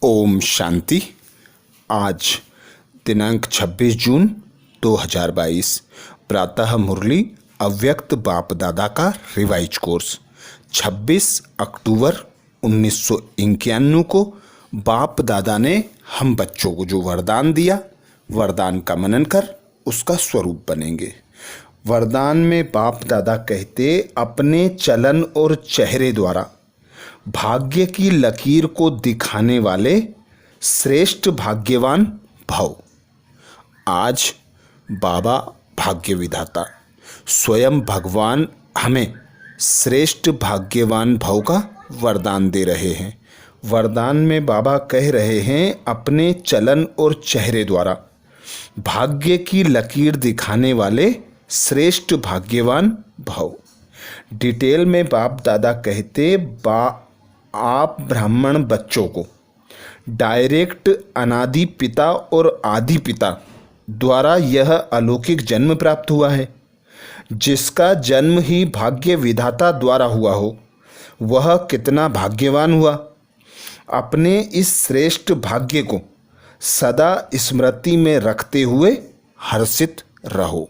ओम शांति। आज दिनांक 26 जून 2022 प्रातः मुरली अव्यक्त बाप दादा का रिवाइज कोर्स 26 अक्टूबर 1991 को बाप दादा ने हम बच्चों को जो वरदान दिया, वरदान का मनन कर उसका स्वरूप बनेंगे। वरदान में बाप दादा कहते, अपने चलन और चेहरे द्वारा भाग्य की लकीर को दिखाने वाले श्रेष्ठ भाग्यवान भव। आज बाबा भाग्य विधाता स्वयं भगवान हमें श्रेष्ठ भाग्यवान भव का वरदान दे रहे हैं। वरदान में बाबा कह रहे हैं, अपने चलन और चेहरे द्वारा भाग्य की लकीर दिखाने वाले श्रेष्ठ भाग्यवान भव। डिटेल में बाप दादा कहते, आप ब्राह्मण बच्चों को डायरेक्ट अनादि पिता और आदि पिता द्वारा यह अलौकिक जन्म प्राप्त हुआ है। जिसका जन्म ही भाग्य विधाता द्वारा हुआ हो, वह कितना भाग्यवान हुआ। अपने इस श्रेष्ठ भाग्य को सदा स्मृति में रखते हुए हर्षित रहो।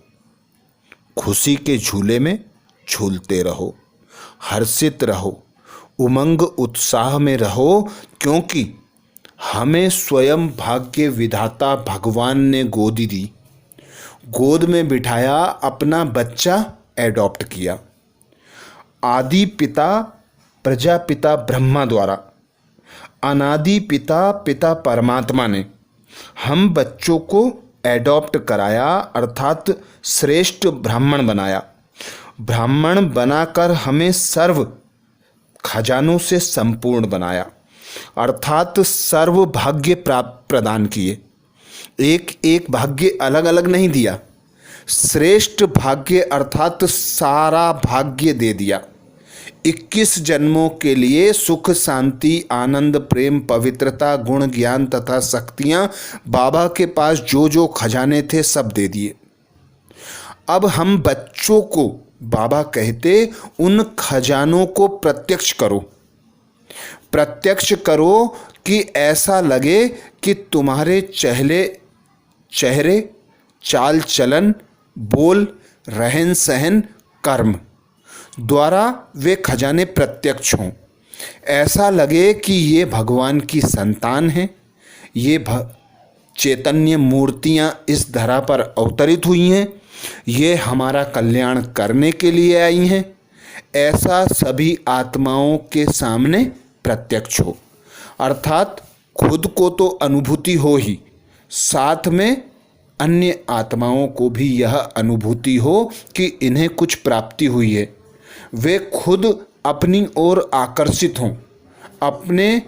खुशी के झूले में झूलते रहो, हर्षित रहो, उमंग उत्साह में रहो, क्योंकि हमें स्वयं भाग्य विधाता भगवान ने गोद दी, गोद में बिठाया, अपना बच्चा एडॉप्ट किया। आदि पिता प्रजापिता ब्रह्मा द्वारा अनादि पिता पिता परमात्मा ने हम बच्चों को एडॉप्ट कराया, अर्थात श्रेष्ठ ब्राह्मण बनाया। ब्राह्मण बनाकर हमें सर्व खजानों से संपूर्ण बनाया, अर्थात सर्व भाग्य प्राप्त प्रदान किए। एक एक भाग्य अलग अलग नहीं दिया, श्रेष्ठ भाग्य अर्थात सारा भाग्य दे दिया। 21 जन्मों के लिए सुख, शांति, आनंद, प्रेम, पवित्रता, गुण, ज्ञान तथा शक्तियां बाबा के पास जो जो खजाने थे सब दे दिए। अब हम बच्चों को बाबा कहते, उन खजानों को प्रत्यक्ष करो। प्रत्यक्ष करो कि ऐसा लगे कि तुम्हारे चेहरे, चाल चलन, बोल, रहन सहन, कर्म द्वारा वे खजाने प्रत्यक्ष हों। ऐसा लगे कि ये भगवान की संतान हैं, ये चैतन्य मूर्तियाँ इस धरा पर अवतरित हुई हैं, ये हमारा कल्याण करने के लिए आई हैं। ऐसा सभी आत्माओं के सामने प्रत्यक्ष हो, अर्थात खुद को तो अनुभूति हो ही, साथ में अन्य आत्माओं को भी यह अनुभूति हो कि इन्हें कुछ प्राप्ति हुई है। वे खुद अपनी ओर आकर्षित हों, अपने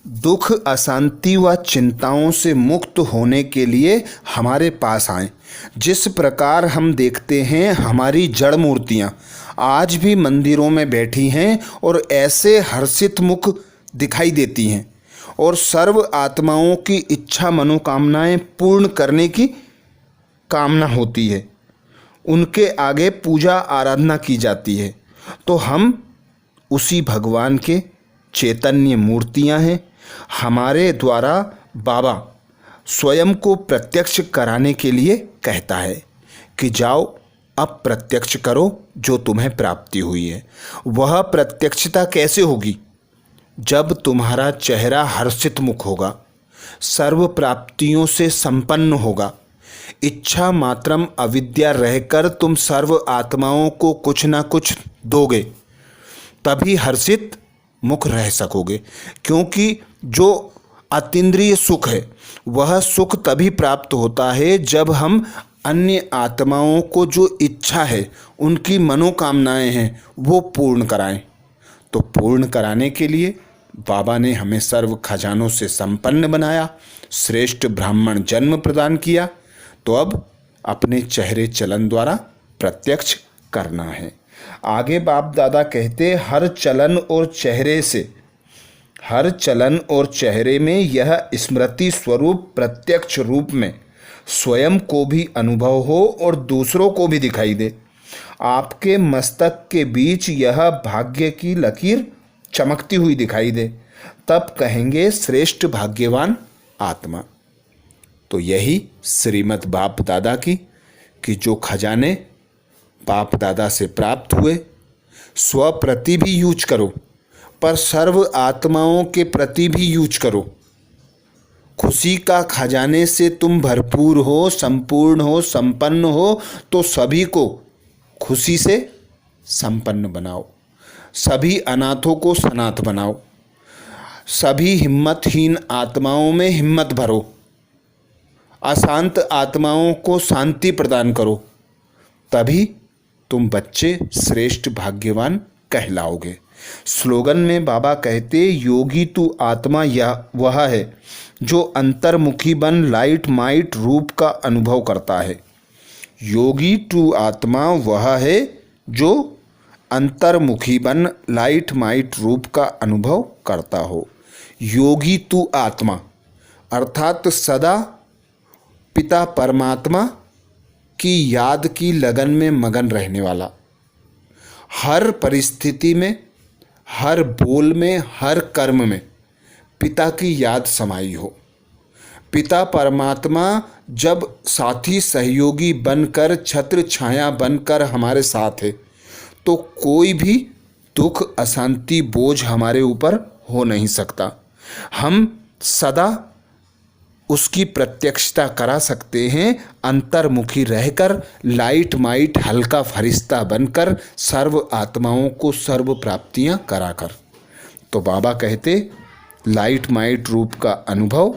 दुख, अशांति व चिंताओं से मुक्त होने के लिए हमारे पास आएं। जिस प्रकार हम देखते हैं, हमारी जड़ मूर्तियाँ आज भी मंदिरों में बैठी हैं और ऐसे हर्षित मुख दिखाई देती हैं और सर्व आत्माओं की इच्छा, मनोकामनाएं पूर्ण करने की कामना होती है, उनके आगे पूजा आराधना की जाती है। तो हम उसी भगवान के चैतन्य मूर्तियां हैं। हमारे द्वारा बाबा स्वयं को प्रत्यक्ष कराने के लिए कहता है कि जाओ अब प्रत्यक्ष करो जो तुम्हें प्राप्ति हुई है। वह प्रत्यक्षता कैसे होगी? जब तुम्हारा चेहरा हर्षित मुख होगा, सर्व प्राप्तियों से संपन्न होगा, इच्छा मात्रम अविद्या रहकर तुम सर्व आत्माओं को कुछ ना कुछ दोगे, तभी हर्षित मुख रह सकोगे। क्योंकि जो अतीन्द्रिय सुख है, वह सुख तभी प्राप्त होता है जब हम अन्य आत्माओं को जो इच्छा है, उनकी मनोकामनाएं हैं, वो पूर्ण कराएं। तो पूर्ण कराने के लिए बाबा ने हमें सर्व खजानों से संपन्न बनाया, श्रेष्ठ ब्राह्मण जन्म प्रदान किया। तो अब अपने चेहरे चलन द्वारा प्रत्यक्ष करना है। आगे बाप दादा कहते, हर चलन और चेहरे में यह स्मृति स्वरूप प्रत्यक्ष रूप में स्वयं को भी अनुभव हो और दूसरों को भी दिखाई दे। आपके मस्तक के बीच यह भाग्य की लकीर चमकती हुई दिखाई दे, तब कहेंगे श्रेष्ठ भाग्यवान आत्मा। तो यही श्रीमद् बाप दादा की कि जो खजाने बाप दादा से प्राप्त हुए स्वप्रति भी यूज करो, पर सर्व आत्माओं के प्रति भी यूज करो। खुशी का खजाने से तुम भरपूर हो, संपूर्ण हो, संपन्न हो, तो सभी को खुशी से संपन्न बनाओ, सभी अनाथों को सनाथ बनाओ, सभी हिम्मतहीन आत्माओं में हिम्मत भरो, अशांत आत्माओं को शांति प्रदान करो, तभी तुम बच्चे श्रेष्ठ भाग्यवान कहलाओगे। स्लोगन में बाबा कहते, योगी तू आत्मा यह वह है जो अंतर्मुखी बन लाइट माइट रूप का अनुभव करता है। योगी तू आत्मा वह है जो अंतर्मुखी बन लाइट माइट रूप का अनुभव करता हो। योगी तू आत्मा अर्थात सदा पिता परमात्मा की याद की लगन में मगन रहने वाला, हर परिस्थिति में, हर बोल में, हर कर्म में पिता की याद समाई हो। पिता परमात्मा जब साथी सहयोगी बनकर छत्र छाया बनकर हमारे साथ है तो कोई भी दुख अशांति बोझ हमारे ऊपर हो नहीं सकता। हम सदा उसकी प्रत्यक्षता करा सकते हैं, अंतर्मुखी रहकर लाइट माइट हल्का फरिश्ता बनकर सर्व आत्माओं को सर्व प्राप्तियां कराकर। तो बाबा कहते लाइट माइट रूप का अनुभव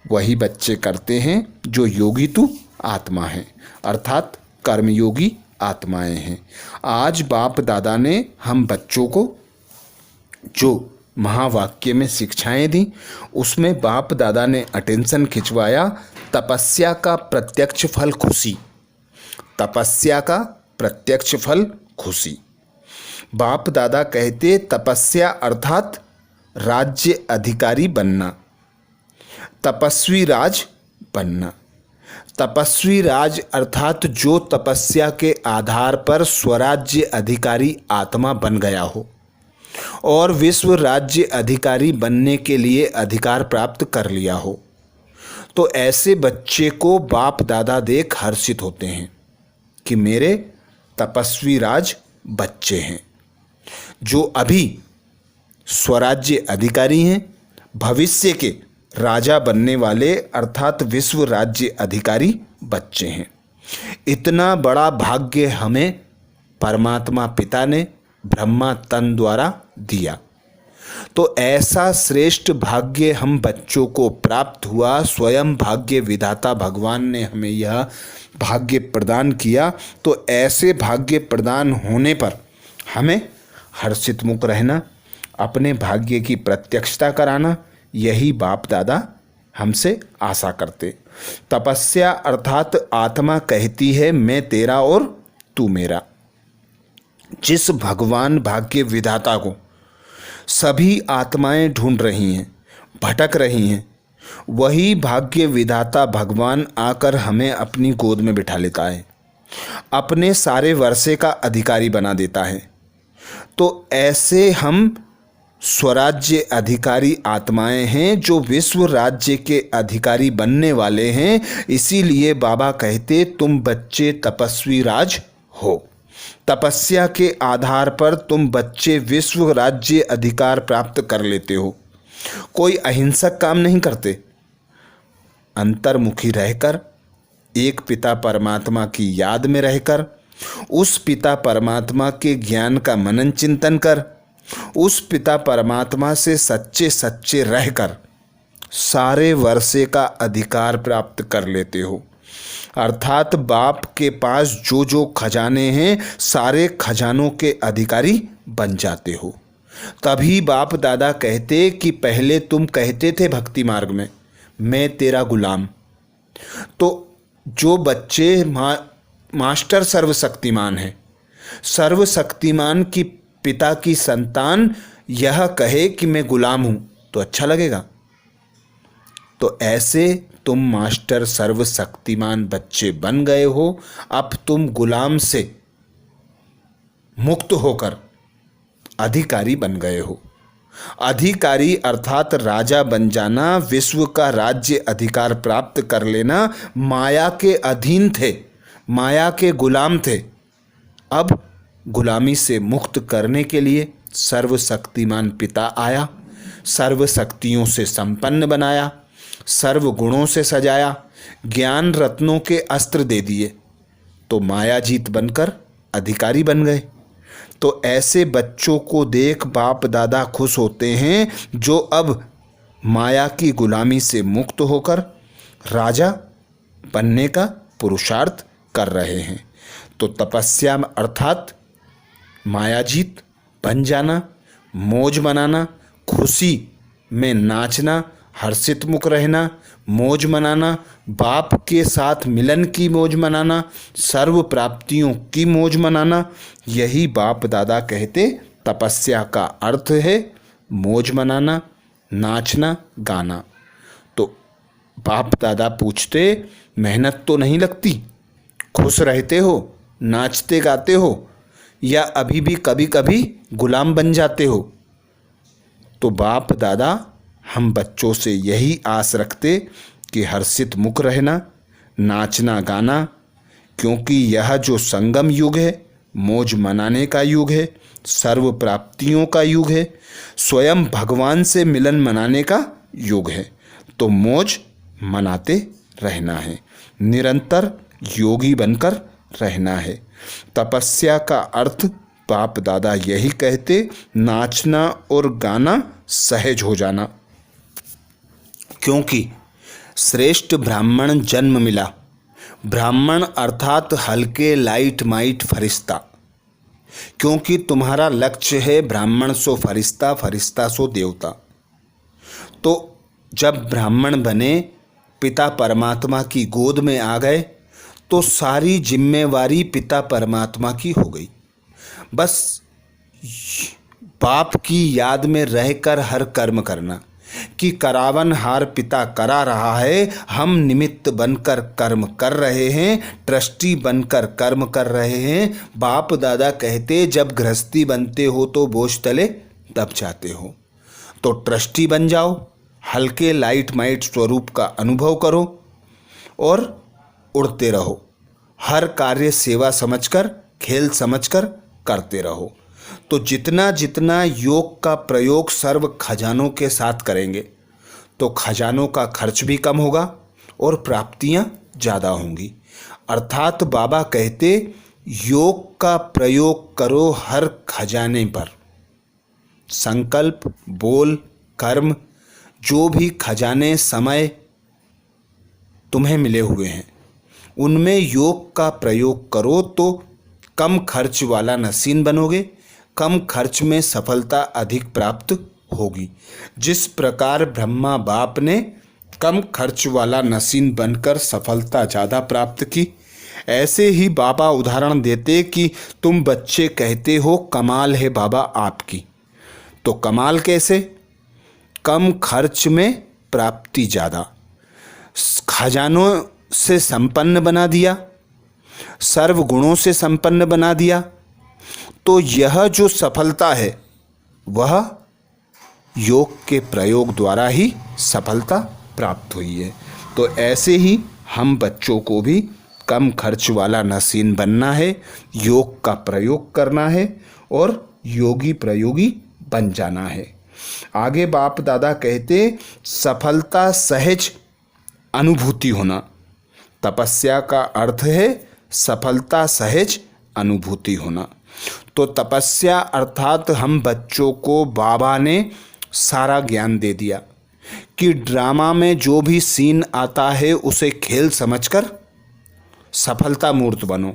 वही बच्चे करते हैं जो योगी तू आत्मा है, अर्थात कर्मयोगी आत्माएं हैं। आज बाप दादा ने हम बच्चों को जो महावाक्य में शिक्षाएं दी उसमें बाप दादा ने अटेंशन खिंचवाया, तपस्या का प्रत्यक्ष फल खुशी। तपस्या का प्रत्यक्ष फल खुशी। बाप दादा कहते तपस्या अर्थात राज्य अधिकारी बनना, तपस्वी राज बनना। तपस्वी राज अर्थात जो तपस्या के आधार पर स्वराज्य अधिकारी आत्मा बन गया हो और विश्व राज्य अधिकारी बनने के लिए अधिकार प्राप्त कर लिया हो, तो ऐसे बच्चे को बाप दादा देख हर्षित होते हैं कि मेरे तपस्वी राज बच्चे हैं जो अभी स्वराज्य अधिकारी हैं, भविष्य के राजा बनने वाले अर्थात विश्व राज्य अधिकारी बच्चे हैं। इतना बड़ा भाग्य हमें परमात्मा पिता ने ब्रह्मा तन द्वारा दिया। तो ऐसा श्रेष्ठ भाग्य हम बच्चों को प्राप्त हुआ, स्वयं भाग्य विधाता भगवान ने हमें यह भाग्य प्रदान किया। तो ऐसे भाग्य प्रदान होने पर हमें हर्षित मुख रहना, अपने भाग्य की प्रत्यक्षता कराना, यही बाप दादा हमसे आशा करते। तपस्या अर्थात आत्मा कहती है मैं तेरा और तू मेरा। जिस भगवान भाग्य विधाता को सभी आत्माएं ढूंढ रही हैं, भटक रही हैं, वही भाग्य विधाता भगवान आकर हमें अपनी गोद में बिठा लेता है, अपने सारे वर्षे का अधिकारी बना देता है। तो ऐसे हम स्वराज्य अधिकारी आत्माएं हैं जो विश्व राज्य के अधिकारी बनने वाले हैं। इसीलिए बाबा कहते तुम बच्चे तपस्वी राज हो। तपस्या के आधार पर तुम बच्चे विश्व राज्य अधिकार प्राप्त कर लेते हो। कोई अहिंसक काम नहीं करते, अंतर्मुखी रहकर एक पिता परमात्मा की याद में रहकर उस पिता परमात्मा के ज्ञान का मनन चिंतन कर, उस पिता परमात्मा से सच्चे सच्चे रहकर सारे वर्षे का अधिकार प्राप्त कर लेते हो। अर्थात बाप के पास जो जो खजाने हैं सारे खजानों के अधिकारी बन जाते हो। तभी बाप दादा कहते कि पहले तुम कहते थे भक्ति मार्ग में मैं तेरा गुलाम। तो जो बच्चे मास्टर सर्वशक्तिमान है, सर्वशक्तिमान की पिता की संतान यह कहे कि मैं गुलाम हूं तो अच्छा लगेगा। तो ऐसे तुम मास्टर सर्वशक्तिमान बच्चे बन गए हो। अब तुम गुलाम से मुक्त होकर अधिकारी बन गए हो। अधिकारी अर्थात राजा बन जाना, विश्व का राज्य अधिकार प्राप्त कर लेना, माया के अधीन थे, माया के गुलाम थे। अब गुलामी से मुक्त करने के लिए सर्वशक्तिमान पिता आया, सर्व शक्तियों से संपन्न बनाया, सर्व गुणों से सजाया, ज्ञान रत्नों के अस्त्र दे दिए, तो मायाजीत बनकर अधिकारी बन गए। तो ऐसे बच्चों को देख बाप दादा खुश होते हैं जो अब माया की गुलामी से मुक्त होकर राजा बनने का पुरुषार्थ कर रहे हैं। तो तपस्या अर्थात मायाजीत बन जाना, मौज मनाना, खुशी में नाचना, हर्षित मुख रहना, मौज मनाना, बाप के साथ मिलन की मौज मनाना, सर्व प्राप्तियों की मौज मनाना, यही बाप दादा कहते तपस्या का अर्थ है। मौज मनाना, नाचना, गाना। तो बाप दादा पूछते, मेहनत तो नहीं लगती, खुश रहते हो, नाचते गाते हो, या अभी भी कभी कभी गुलाम बन जाते हो? तो बाप दादा हम बच्चों से यही आस रखते कि हर्षित मुख रहना, नाचना गाना, क्योंकि यह जो संगम युग है, मौज मनाने का युग है, सर्व प्राप्तियों का युग है, स्वयं भगवान से मिलन मनाने का युग है। तो मौज मनाते रहना है, निरंतर योगी बनकर रहना है। तपस्या का अर्थ बाप दादा यही कहते, नाचना और गाना सहज हो जाना। क्योंकि श्रेष्ठ ब्राह्मण जन्म मिला, ब्राह्मण अर्थात हल्के लाइट माइट फरिश्ता, क्योंकि तुम्हारा लक्ष्य है ब्राह्मण सो फरिश्ता, फरिश्ता सो देवता। तो जब ब्राह्मण बने, पिता परमात्मा की गोद में आ गए, तो सारी जिम्मेवारी पिता परमात्मा की हो गई। बस बाप की याद में रहकर हर कर्म करना कि करावन हार पिता करा रहा है, हम निमित्त बनकर कर्म कर रहे हैं, ट्रस्टी बनकर कर्म कर रहे हैं। बाप दादा कहते जब गृहस्थी बनते हो तो बोझ तले दब जाते हो, तो ट्रस्टी बन जाओ, हल्के लाइट माइट स्वरूप का अनुभव करो और उड़ते रहो। हर कार्य सेवा समझकर, खेल समझकर करते रहो। तो जितना जितना योग का प्रयोग सर्व खजानों के साथ करेंगे, तो खजानों का खर्च भी कम होगा और प्राप्तियां ज़्यादा होंगी। अर्थात बाबा कहते योग का प्रयोग करो हर खजाने पर। संकल्प, बोल, कर्म, जो भी खजाने समय तुम्हें मिले हुए हैं, उनमें योग का प्रयोग करो तो कम खर्च वाला नसीन बनोगे, कम खर्च में सफलता अधिक प्राप्त होगी। जिस प्रकार ब्रह्मा बाप ने कम खर्च वाला नसीन बनकर सफलता ज़्यादा प्राप्त की, ऐसे ही बाबा उदाहरण देते कि तुम बच्चे कहते हो कमाल है बाबा आपकी, तो कमाल कैसे? कम खर्च में प्राप्ति ज़्यादा, खजानों से संपन्न बना दिया, सर्व गुणों से संपन्न बना दिया। तो यह जो सफलता है वह योग के प्रयोग द्वारा ही सफलता प्राप्त हुई है। तो ऐसे ही हम बच्चों को भी कम खर्च वाला नसीन बनना है, योग का प्रयोग करना है और योगी प्रयोगी बन जाना है। आगे बाप दादा कहते सफलता सहज अनुभूति होना। तपस्या का अर्थ है सफलता सहज अनुभूति होना। तो तपस्या अर्थात हम बच्चों को बाबा ने सारा ज्ञान दे दिया कि ड्रामा में जो भी सीन आता है उसे खेल समझकर सफलता मूर्त बनो।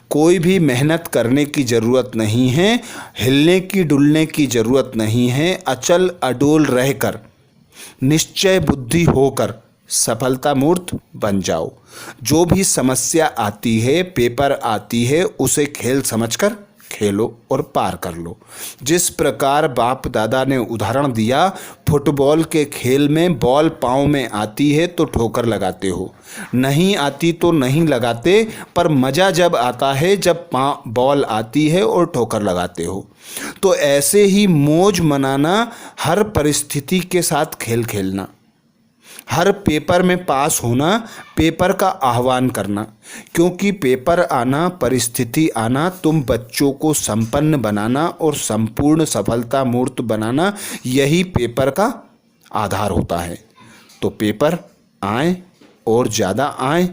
कोई भी मेहनत करने की ज़रूरत नहीं है, हिलने की डुलने की ज़रूरत नहीं है। अचल अडोल रहकर, निश्चय बुद्धि होकर सफलता मूर्त बन जाओ। जो भी समस्या आती है, पेपर आती है, उसे खेल समझकर खेलो और पार कर लो। जिस प्रकार बाप दादा ने उदाहरण दिया, फुटबॉल के खेल में बॉल पाँव में आती है तो ठोकर लगाते हो, नहीं आती तो नहीं लगाते, पर मज़ा जब आता है जब बॉल आती है और ठोकर लगाते हो। तो ऐसे ही मौज मनाना, हर परिस्थिति के साथ खेल खेलना, हर पेपर में पास होना, पेपर का आह्वान करना, क्योंकि पेपर आना, परिस्थिति आना, तुम बच्चों को संपन्न बनाना और संपूर्ण सफलता मूर्त बनाना, यही पेपर का आधार होता है। तो पेपर आए और ज़्यादा आए,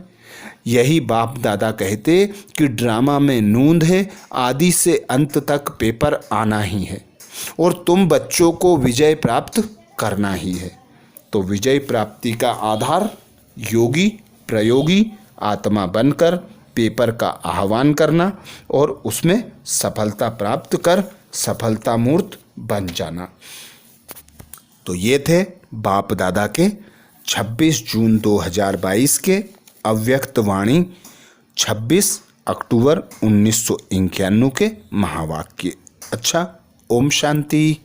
यही बाप दादा कहते कि ड्रामा में नूंद है, आदि से अंत तक पेपर आना ही है और तुम बच्चों को विजय प्राप्त करना ही है। तो विजय प्राप्ति का आधार योगी प्रयोगी आत्मा बनकर पेपर का आह्वान करना और उसमें सफलता प्राप्त कर सफलता मूर्त बन जाना। तो ये थे बाप दादा के 26 जून 2022 के अव्यक्त वाणी 26 अक्टूबर 1991 के महावाक्य। अच्छा, ओम शांति।